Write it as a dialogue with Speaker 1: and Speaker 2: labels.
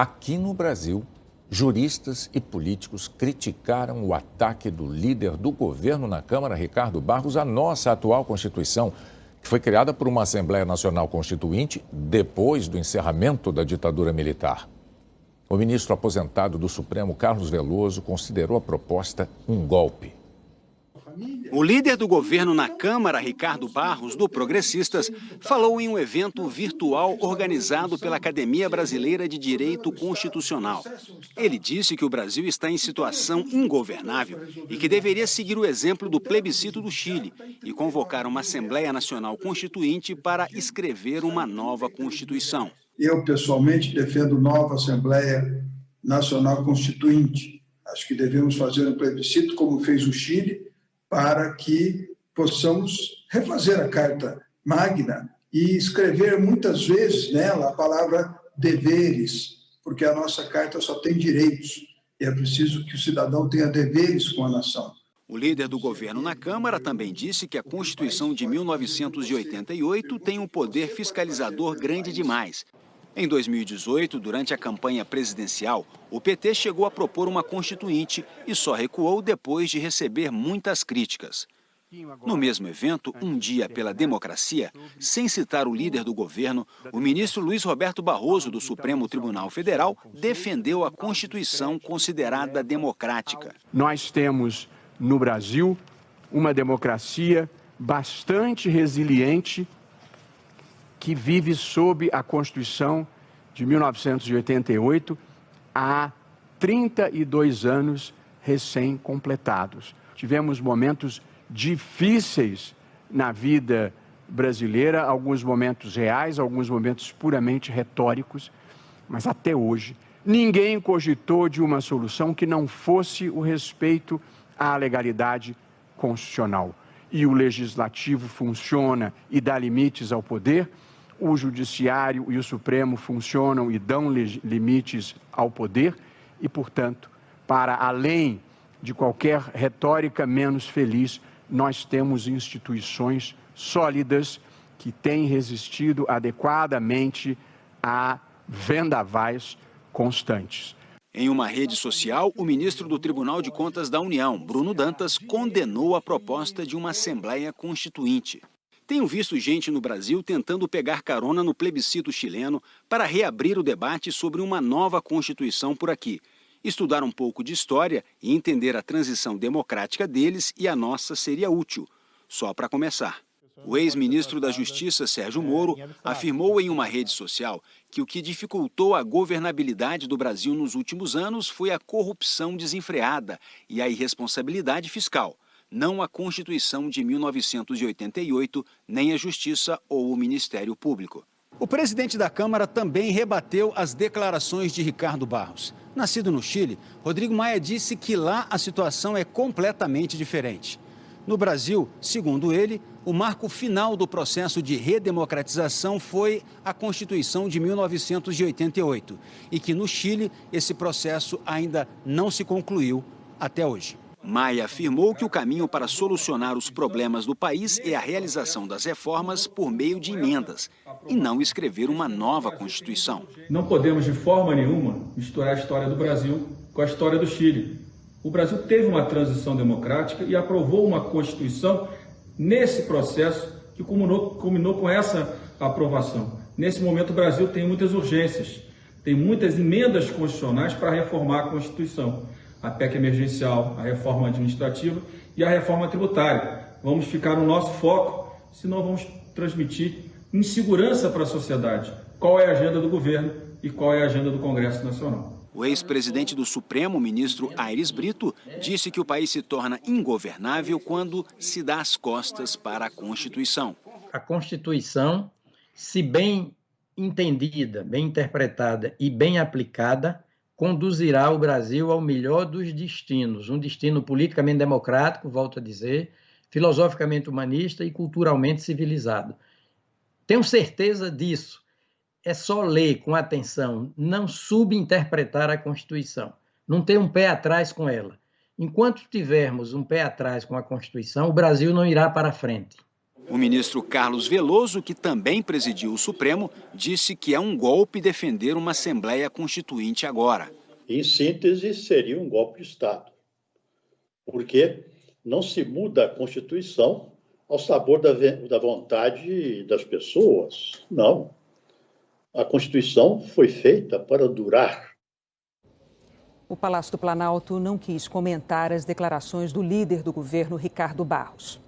Speaker 1: Aqui no Brasil, juristas e políticos criticaram o ataque do líder do governo na Câmara, Ricardo Barros, à nossa atual Constituição, que foi criada por uma Assembleia Nacional Constituinte depois do encerramento da ditadura militar. O ministro aposentado do Supremo, Carlos Veloso, considerou a proposta um golpe.
Speaker 2: O líder do governo na Câmara, Ricardo Barros, do Progressistas, falou em um evento virtual organizado pela Academia Brasileira de Direito Constitucional. Ele disse que o Brasil está em situação ingovernável e que deveria seguir o exemplo do plebiscito do Chile e convocar uma Assembleia Nacional Constituinte para escrever uma nova Constituição.
Speaker 3: Eu, pessoalmente, defendo nova Assembleia Nacional Constituinte. Acho que devemos fazer um plebiscito, como fez o Chile, para que possamos refazer a Carta Magna e escrever muitas vezes nela a palavra deveres, porque a nossa Carta só tem direitos e é preciso que o cidadão tenha deveres com a nação.
Speaker 2: O líder do governo na Câmara também disse que a Constituição de 1988 tem um poder fiscalizador grande demais. Em 2018, durante a campanha presidencial, o PT chegou a propor uma constituinte e só recuou depois de receber muitas críticas. No mesmo evento, Um Dia pela Democracia, sem citar o líder do governo, o ministro Luiz Roberto Barroso, do Supremo Tribunal Federal, defendeu a Constituição considerada democrática.
Speaker 4: Nós temos no Brasil uma democracia bastante resiliente que vive sob a Constituição de 1988 há 32 anos recém-completados. Tivemos momentos difíceis na vida brasileira, alguns momentos reais, alguns momentos puramente retóricos, mas até hoje ninguém cogitou de uma solução que não fosse o respeito à legalidade constitucional. E o legislativo funciona e dá limites ao poder, o judiciário e o Supremo funcionam e dão limites ao poder e, portanto, para além de qualquer retórica menos feliz, nós temos instituições sólidas que têm resistido adequadamente a vendavais constantes.
Speaker 2: Em uma rede social, o ministro do Tribunal de Contas da União, Bruno Dantas, condenou a proposta de uma Assembleia Constituinte. Tenho visto gente no Brasil tentando pegar carona no plebiscito chileno para reabrir o debate sobre uma nova Constituição por aqui, estudar um pouco de história e entender a transição democrática deles e a nossa seria útil, só para começar. O ex-ministro da Justiça, Sérgio Moro, afirmou em uma rede social que o que dificultou a governabilidade do Brasil nos últimos anos foi a corrupção desenfreada e a irresponsabilidade fiscal, não a Constituição de 1988, nem a Justiça ou o Ministério Público. O presidente da Câmara também rebateu as declarações de Ricardo Barros. Nascido no Chile, Rodrigo Maia disse que lá a situação é completamente diferente. No Brasil, segundo ele, o marco final do processo de redemocratização foi a Constituição de 1988 e que no Chile esse processo ainda não se concluiu até hoje. Maia afirmou que o caminho para solucionar os problemas do país é a realização das reformas por meio de emendas e não escrever uma nova Constituição.
Speaker 5: Não podemos de forma nenhuma misturar a história do Brasil com a história do Chile. O Brasil teve uma transição democrática e aprovou uma Constituição nesse processo que culminou com essa aprovação. Nesse momento o Brasil tem muitas urgências, tem muitas emendas constitucionais para reformar a Constituição. A PEC emergencial, a reforma administrativa e a reforma tributária. Vamos ficar no nosso foco, senão vamos transmitir insegurança para a sociedade. Qual é a agenda do governo e qual é a agenda do Congresso Nacional?
Speaker 2: O ex-presidente do Supremo, ministro Aires Brito, disse que o país se torna ingovernável quando se dá as costas para a Constituição.
Speaker 6: A Constituição, se bem entendida, bem interpretada e bem aplicada, conduzirá o Brasil ao melhor dos destinos, um destino politicamente democrático, volto a dizer, filosoficamente humanista e culturalmente civilizado. Tenho certeza disso. É só ler com atenção, não subinterpretar a Constituição, não ter um pé atrás com ela. Enquanto tivermos um pé atrás com a Constituição, o Brasil não irá para frente.
Speaker 2: O ministro Carlos Veloso, que também presidiu o Supremo, disse que é um golpe defender uma Assembleia Constituinte agora.
Speaker 7: Em síntese, seria um golpe de Estado, porque não se muda a Constituição ao sabor da vontade das pessoas. Não. A Constituição foi feita para durar.
Speaker 8: O Palácio do Planalto não quis comentar as declarações do líder do governo, Ricardo Barros.